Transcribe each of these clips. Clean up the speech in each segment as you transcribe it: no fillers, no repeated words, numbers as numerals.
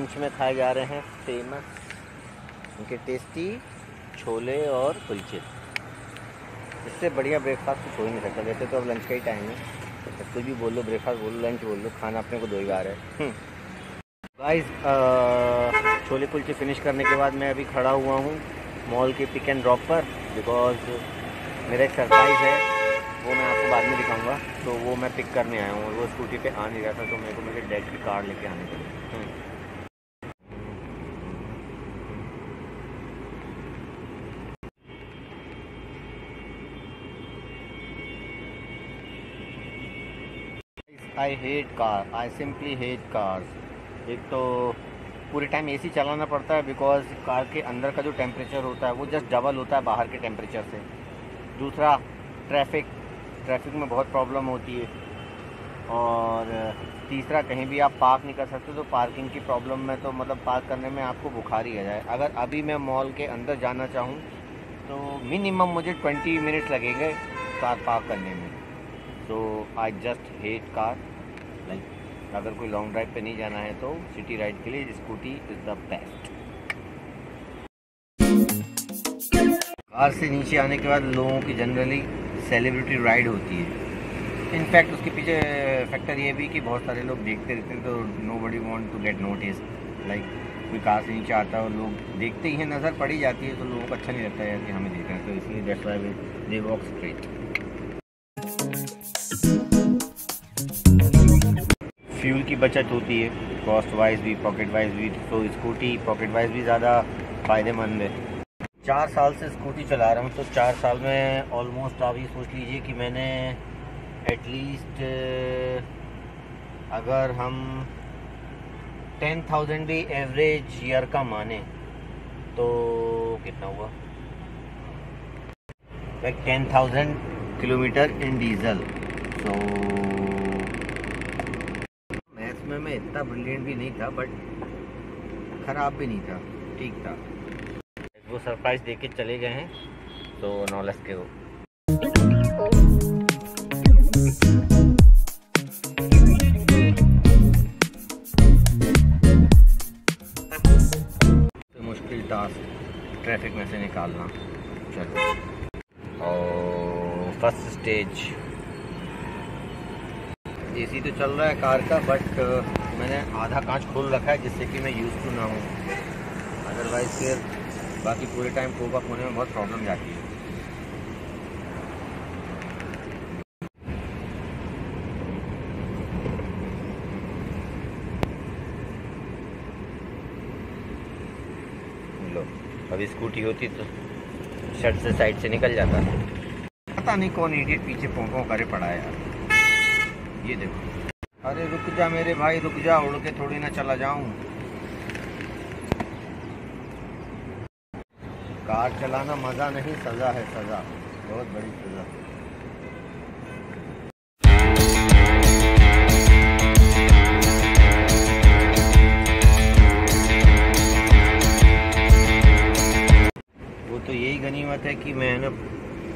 Lunch में खाए जा रहे हैं फेमस उनके टेस्टी छोले और कुलचे। इससे बढ़िया ब्रेकफास्ट कुछ हो ही नहीं सकता। वैसे तो अब लंच का ही टाइम है, तो कुछ भी बोल लो, ब्रेकफास्ट बोल लो, लंच बोल लो, खाना अपने को दो ही बार है। गाइस छोले कुलचे फिनिश करने के बाद मैं अभी खड़ा हुआ हूँ मॉल के पिक एंड ड्रॉप पर, बिकॉज मेरा एक सरप्राइज़ है, वो मैं आपको बाद में दिखाऊंगा। तो वो मैं पिक करने आया हूँ और वो स्कूटी पे आ नहीं रहा था, तो मेरे को मेरे डैड की कार लेके आने पड़ी। I hate car, I simply hate cars. एक तो पूरे टाइम एसी चलाना पड़ता है, बिकॉज कार के अंदर का जो टेम्परेचर होता है वो जस्ट डबल होता है बाहर के टेम्परेचर से। दूसरा ट्रैफिक में बहुत प्रॉब्लम होती है। और तीसरा कहीं भी आप पार्क नहीं कर सकते, तो पार्किंग की प्रॉब्लम में तो मतलब पार्क करने में आपको बुखार ही आ जाए। अगर अभी मैं मॉल के अंदर जाना चाहूँ तो मिनिमम मुझे 20 मिनट्स लगेंगे कार पार्क करने में। तो I just hate car. Like अगर कोई लॉन्ग ड्राइव पे नहीं जाना है तो सिटी राइड के लिए scooty is the best. Car से नीचे आने के बाद लोगों की जनरली सेलिब्रिटी राइड होती है। इनफैक्ट उसके पीछे फैक्टर ये भी कि बहुत सारे लोग देखते रहते हैं, तो nobody want to get notice. Like कोई कार से नीचे आता है और लोग देखते ही हैं, नज़र पड़ी जाती है, तो लोगों को अच्छा नहीं लगता है कि हमें देख रहे हैं, तो इसलिए that's why they walk straight. Fuel की बचत होती है, कॉस्ट वाइज भी, पॉकेट वाइज भी। तो स्कूटी पॉकेट वाइज भी ज़्यादा फ़ायदेमंद है। 4 साल से स्कूटी चला रहा हूँ, तो 4 साल में ऑलमोस्ट आप ये सोच लीजिए कि मैंने एटलीस्ट अगर हम 10,000 भी एवरेज ईयर का माने तो कितना हुआ, लाइक 10,000 किलोमीटर इन डीजल। तो मैथ्स में मैं इतना ब्रिलियंट भी नहीं था, बट ख़राब भी नहीं था, ठीक था। वो सरप्राइज़ देके चले गए हैं, तो नॉलेज के वो मुश्किल टास्क ट्रैफिक में से निकालना। चलो, और फर्स्ट स्टेज एसी तो चल रहा है कार का, बट मैंने आधा कांच खोल रखा है जिससे कि मैं यूज़ टू ना हूँ। अदरवाइज फिर बाकी पूरे टाइम कोप अप होने में बहुत प्रॉब्लम जाती है। लो, अभी स्कूटी होती तो शर्ट से साइड से निकल जाता। पता नहीं कौन इडियट पीछे पोंपों करे पड़ा है यार। ये देखो, अरे रुक जा मेरे भाई, रुक जा, उड़ के थोड़ी ना चला जाऊं। कार चलाना मज़ा नहीं, सज़ा है, सज़ा, बहुत बड़ी सज़ा। वो तो यही गनीमत है कि मैं ना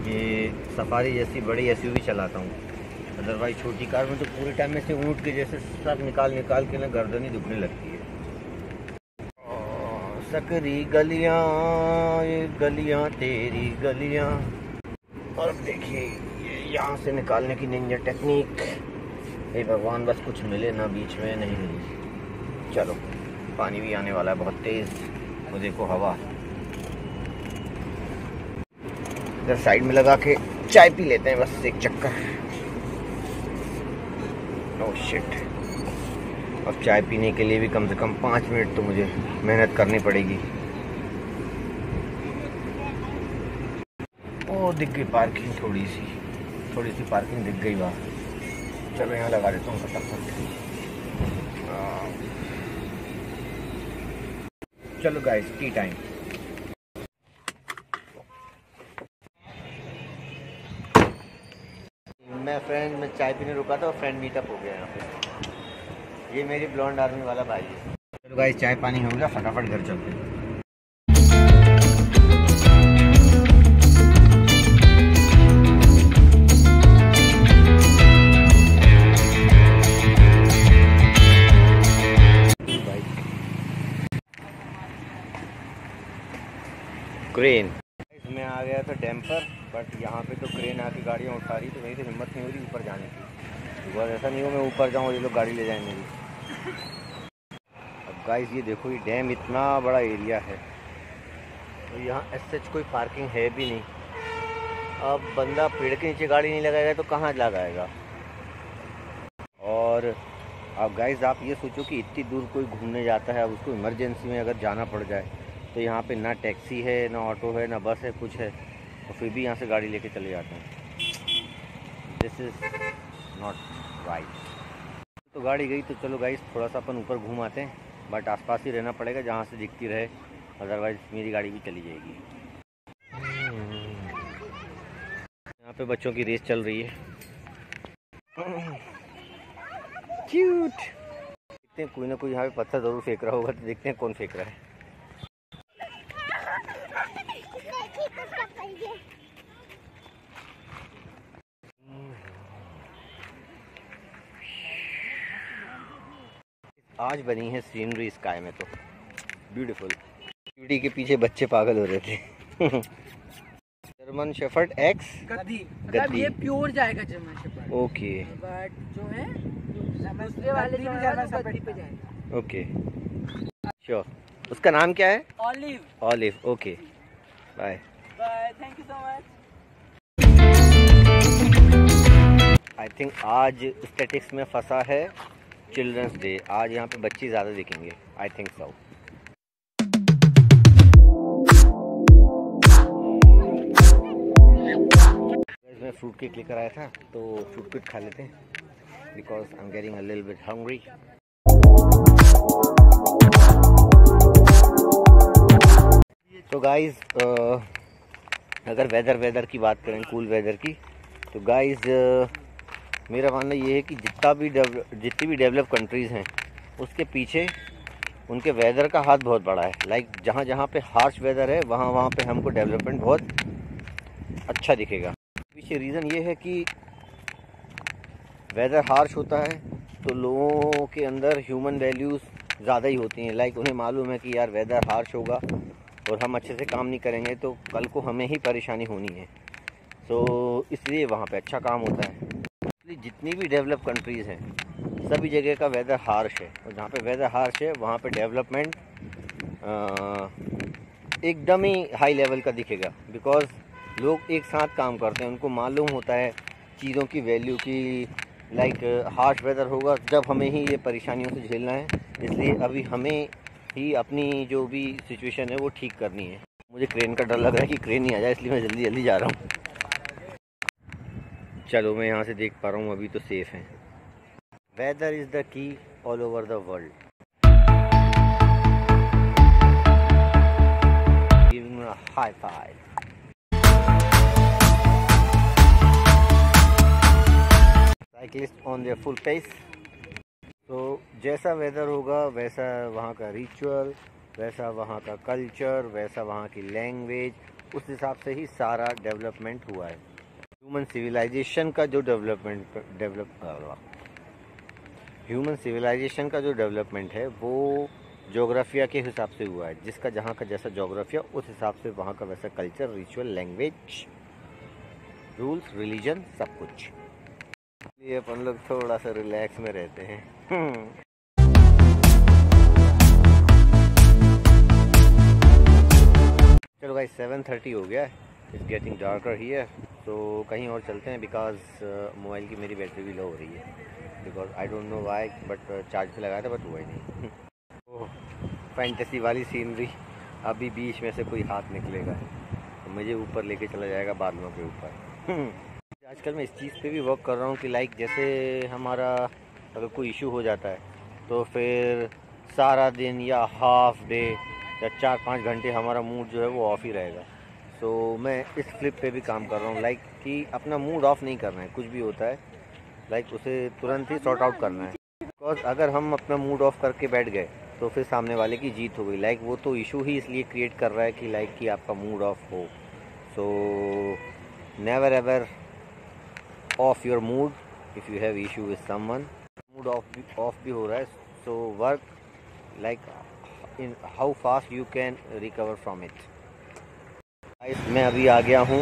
ये सफारी जैसी बड़ी एसयूवी चलाता हूँ। अदरवाइज छोटी कार में तो पूरे टाइम में से ऊँट के जैसे सब निकाल के ना गर्दन ही दुखने लगती है। सकरी गलियाँ, ये गलियाँ तेरी गलियाँ। और देखिए ये यहाँ से निकालने की निंजा टेक्निक। हे भगवान, बस कुछ मिले ना बीच में। नहीं मिली। चलो, पानी भी आने वाला है बहुत तेज़। वो देखो हवा। इधर साइड में लगा के चाय पी लेते हैं, बस एक चक्कर। ओह शिट, अब चाय पीने के लिए भी कम से कम 5 मिनट तो मुझे मेहनत करनी पड़ेगी। ओ दिख गई पार्किंग, थोड़ी सी पार्किंग दिख गई वहाँ। चलो यहाँ लगा देता हूँ फटाफट। चलो गाइस, टी टाइम। मैं चाय पीने रुका था और फ्रेंड मीटअप हो गया यहाँ पे। ये मेरी ब्लॉन्ड आर्मी वाला भाई है। चलो गाइस, चाय पानी हो गया, फटाफट घर चलते हैं। क्रेन। इसमें आ गया था डैम्पर, बट यहाँ पे तो क्रेन आके गाड़ियाँ उठा रही, तो मेरी तो हिम्मत नहीं हो रही ऊपर जाने की। बस ऐसा नहीं हो मैं ऊपर जाऊँ और ये लोग गाड़ी ले जाएँ मेरी। अब गाइस ये देखो, ये डैम इतना बड़ा एरिया है, तो यहाँ एसएच कोई पार्किंग है भी नहीं। अब बंदा पेड़ के नीचे गाड़ी नहीं लगाएगा तो कहाँ लगाएगा। और अब गाइस आप ये सोचो कि इतनी दूर कोई घूमने जाता है, अब उसको इमरजेंसी में अगर जाना पड़ जाए तो यहाँ पे ना टैक्सी है, ना ऑटो है, ना बस है, कुछ है, तो फिर भी यहाँ से गाड़ी लेके चले जाते हैं। This is not right. तो गाड़ी गई तो चलो गाइस थोड़ा सा अपन ऊपर घूम आते हैं, बट आसपास ही रहना पड़ेगा जहाँ से दिखती रहे, अदरवाइज़ मेरी गाड़ी भी चली जाएगी। यहाँ पे बच्चों की रेस चल रही है। क्यूट। देखते हैं कोई ना कोई यहाँ पे पत्थर ज़रूर फेंक रहा होगा, तो देखते हैं कौन फेंक रहा है। आज बनी है सीनरी स्काई में, तो ब्यूटीफुल। ब्यूटी के पीछे बच्चे पागल हो रहे थे। जर्मन शेफर्ड एक्स गद्दी, मतलब ये प्योर जाएगा जर्मन शेफर्ड। ओके, बट जो है दूसरे वाले जो है गद्दी पे जाएगा। Okay sure. उसका नाम क्या है? Olive. Olive, okay bye bye, thank you so much. I think आज स्टैटिक्स में फंसा है चिल्ड्रंस डे। आज यहाँ पे बच्चे ज़्यादा दिखेंगे, आई थिंक सो। मैं फ्रूट केक लेकर आया था, तो फ्रूट केक खा लेते हैं because I am getting a little bit hungry. तो गाइज अगर वेदर की बात करें, कूल वेदर की, तो गाइज मेरा मानना ये है कि जितनी भी डेवलप कंट्रीज़ हैं उसके पीछे उनके वेदर का हाथ बहुत बड़ा है। लाइक जहाँ जहाँ पे हार्श वेदर है वहाँ वहाँ पे हमको डेवलपमेंट बहुत अच्छा दिखेगा। पीछे रीज़न ये है कि वेदर हार्श होता है तो लोगों के अंदर ह्यूमन वैल्यूज़ ज़्यादा ही होती हैं। लाइक उन्हें मालूम है कि यार वेदर हार्श होगा और हम अच्छे से काम नहीं करेंगे तो कल को हमें ही परेशानी होनी है। तो इसलिए वहाँ पे अच्छा काम होता है। इसलिए जितनी भी डेवलप कंट्रीज़ हैं सभी जगह का वेदर हार्श है, और जहाँ पे वेदर हार्श है वहाँ पे डेवलपमेंट एकदम ही हाई लेवल का दिखेगा। बिकॉज़ लोग एक साथ काम करते हैं, उनको मालूम होता है चीज़ों की वैल्यू की। लाइक हार्श वेदर होगा जब हमें ही ये परेशानियों से झेलना है, इसलिए अभी हमें ही अपनी जो भी सिचुएशन है वो ठीक करनी है। मुझे क्रेन का डर लग रहा है कि क्रेन नहीं आ जाए, इसलिए मैं जल्दी जल्दी जा रहा हूँ। चलो मैं यहाँ से देख पा रहा हूँ, अभी तो सेफ़ है। Weather is the key all over the world. Giving a high five. Cyclist on their full pace. तो जैसा वेदर होगा वैसा वहाँ का रिचुअल, वैसा वहाँ का कल्चर, वैसा वहाँ की लैंग्वेज, उस हिसाब से ही सारा डेवलपमेंट हुआ है। ह्यूमन सिविलाइजेशन का जो डेवलपमेंट है वो जोग्राफिया के हिसाब से हुआ है। जिसका जहाँ का जैसा जोग्राफिया, उस हिसाब से वहाँ का वैसा culture, ritual, language, rules, religion, सब कुछ। ये अपन लोग थोड़ा सा रिलैक्स में रहते हैं। चलो भाई 7:30 हो गया है, इट्स गेटिंग डार्कर हियर, तो कहीं और चलते हैं बिकॉज मोबाइल की मेरी बैटरी भी लो हो रही है। Because I don't know why, but charge पे लगाया था बट हुआ ही नहीं। ओह फैंटेसी वाली सीनरी। अभी बीच में से कोई हाथ निकलेगा तो मुझे ऊपर लेके चला जाएगा बादलों के ऊपर। आजकल मैं इस चीज़ पे भी वर्क कर रहा हूँ कि लाइक जैसे हमारा अगर कोई इशू हो जाता है तो फिर सारा दिन या हाफ डे या 4-5 घंटे हमारा मूड जो है वो ऑफ ही रहेगा। तो मैं इस फ्लिप पे भी काम कर रहा हूँ, लाइक कि अपना मूड ऑफ नहीं करना है। कुछ भी होता है लाइक उसे तुरंत ही सॉर्ट आउट करना है। बिकॉज अगर हम अपना मूड ऑफ करके बैठ गए तो फिर सामने वाले की जीत हो गई। लाइक वो तो इशू ही इसलिए क्रिएट कर रहा है कि लाइक कि आपका मूड ऑफ हो। So never ever of your mood if you have issue with someone. Mood off भी हो रहा है, so work like in how fast you can recover from it. मैं अभी आ गया हूँ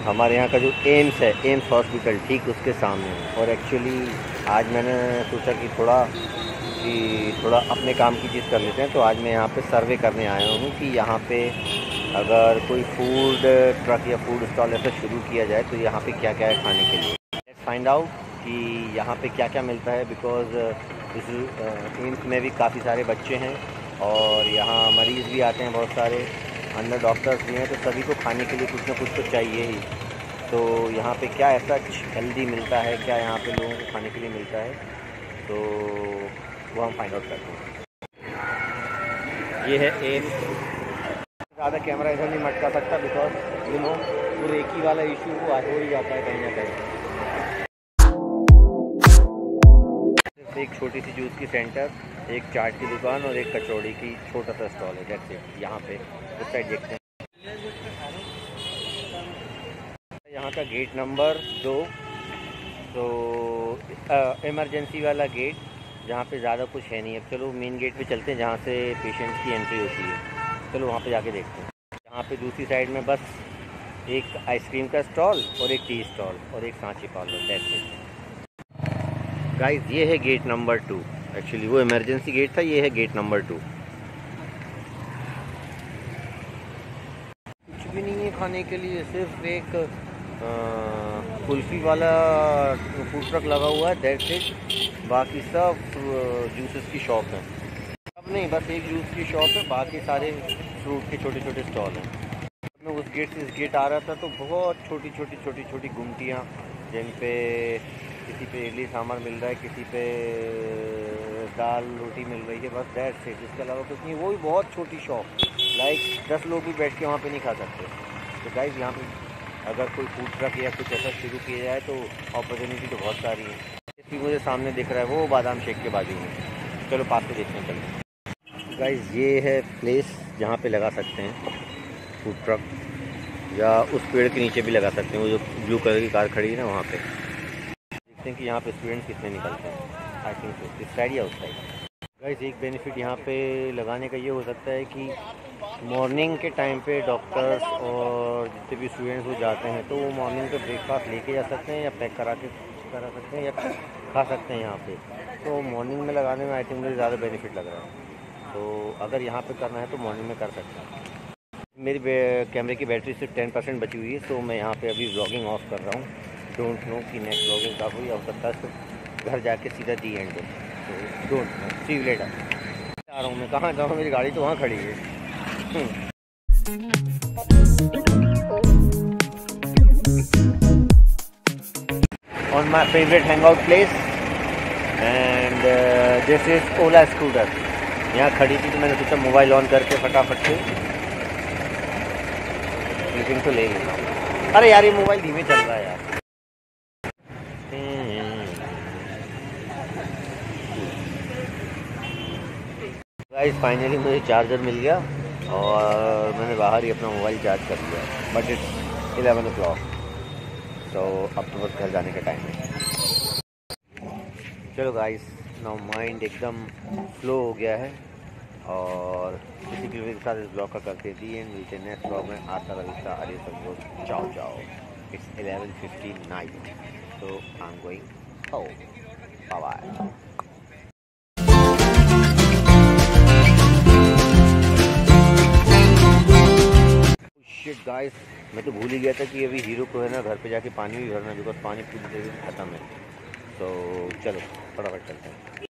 हमारे यहाँ का जो एम्स है, एम्स हॉस्पिटल, ठीक उसके सामने। और एक्चुअली आज मैंने सोचा कि थोड़ा अपने काम की चीज़ कर लेते हैं, तो आज मैं यहाँ पे सर्वे करने आया हूँ कि यहाँ पे अगर कोई फूड ट्रक या फूड स्टॉल ऐसा शुरू किया जाए तो यहाँ पे क्या क्या है खाने के लिए। लेट्स फाइंड आउट कि यहाँ पे क्या क्या मिलता है, बिकॉज़ इस एम्स में भी काफ़ी सारे बच्चे हैं और यहाँ मरीज़ भी आते हैं बहुत सारे, अंदर डॉक्टर्स भी हैं, तो सभी को खाने के लिए कुछ ना कुछ तो चाहिए ही। तो यहाँ पे क्या ऐसा हेल्दी मिलता है, क्या यहाँ पे लोगों को खाने के लिए मिलता है, तो वो हम फाइंड आउट करते हैं। ये है एम्स। ज़्यादा कैमरा इधर नहीं मटका सकता बिकॉज वो रेकी वाला इशू वो हो ही जाता है कहीं ना कहीं। एक छोटी सी जूस की सेंटर, एक चाट की दुकान और एक कचौड़ी की छोटा सा स्टॉल है। जैसे यहाँ पे उस साइड देखते हैं, यहाँ का गेट नंबर 2, तो इमरजेंसी वाला गेट, जहाँ पे ज़्यादा कुछ है नहीं। अब चलो मेन गेट पे चलते हैं जहाँ से पेशेंट्स की एंट्री होती है। चलो वहाँ पे जाके देखते हैं। यहाँ पे दूसरी साइड में बस एक आइसक्रीम का स्टॉल और एक टी स्टॉल और एक Sanchi parlour. That's it guys, ये है गेट नंबर 2। एक्चुअली वो इमरजेंसी गेट था, ये है गेट नंबर 2। कुछ भी नहीं है खाने के लिए, सिर्फ एक कुल्फ़ी वाला फूड ट्रक लगा हुआ है, दैट्स इट। बाकी सब जूसेस की शॉप है। अब नहीं, बस एक जूस की शॉप है, बाकी सारे फ्रूट के छोटे छोटे स्टॉल हैं। मैं उस गेट से इस गेट आ रहा था तो बहुत छोटी छोटी गुमटियाँ, जिन पे किसी पे इडली सांभर मिल रहा है, किसी पे दाल रोटी मिल रही है, बस दैट्स इट। इसके अलावा कुछ नहीं। वो भी बहुत छोटी शॉप, लाइक 10 लोग भी बैठ के वहाँ पे नहीं खा सकते। तो गाइस, यहाँ पे अगर कोई फूड ट्रक या कुछ ऐसा शुरू किया जाए तो अपॉर्चुनिटी तो बहुत सारी है। इसकी मुझे सामने दिख रहा है वो बादाम शेक के बाजू में। चलो पास से देखते हैं। चलो गाइस, ये है प्लेस जहाँ पे लगा सकते हैं फूड ट्रक, या उस पेड़ के नीचे भी लगा सकते हैं। वो जो ब्लू कलर की कार खड़ी है ना, वहाँ पे देखते हैं कि यहाँ पे स्टूडेंट्स कितने निकलते हैं। आई थिंक सो, इस साइड या उस साइड। गाइस, एक बेनिफिट यहाँ पे लगाने का ये हो सकता है कि मॉर्निंग के टाइम पे डॉक्टर्स और जितने भी स्टूडेंट्स वो जाते हैं तो वो मॉर्निंग पे ब्रेकफास्ट लेके जा सकते हैं या पैक करा सकते हैं या खा सकते हैं यहाँ पे। तो मॉर्निंग में लगाने में आई थिंक मुझे ज़्यादा बेनिफिट लग रहा है। तो अगर यहाँ पे करना है तो मॉर्निंग में कर सकते हैं। मेरी कैमरे की बैटरी सिर्फ 10% बची हुई है, तो मैं यहाँ पे अभी व्लॉगिंग ऑफ कर रहा हूँ। डोंट नो कि नेक्स्ट व्लॉगिंग कब हुई, हो सकता है तो घर जाके सीधा दी एंड हो। तो don't know, see you later. जा रहा हूँ मैं, कहाँ जाऊँ, मेरी गाड़ी तो वहाँ खड़ी है। On my favorite hangout place, and this is Ola scooter. यहाँ खड़ी थी तो मैंने सोचा मोबाइल ऑन करके फटाफट से मीटिंग तो ले लेना। अरे यार, ये मोबाइल धीमे चल रहा है यार। गाइस, फाइनली मुझे चार्जर मिल गया और मैंने बाहर ही अपना मोबाइल चार्ज कर लिया। बट इट्स 11 o'clock, तो अब तो बस घर जाने का टाइम है। चलो गाइस, नाउ माइंड एकदम फ्लो हो गया है और इसी के साथ इस ब्लॉग का करते दी एंड मिलते नेक्स्ट ब्लॉग में। आता रविता, अरे सब लोग जाओ। It's 11:50 night, so I'm going home. Bye-bye. Shit guys, मैं तो भूल ही गया था कि अभी हीरो को है ना घर पे जाके पानी भी भरना, बिकॉज पानी पूरी तरह से ख़त्म है। तो चलो फटाफट चलते हैं।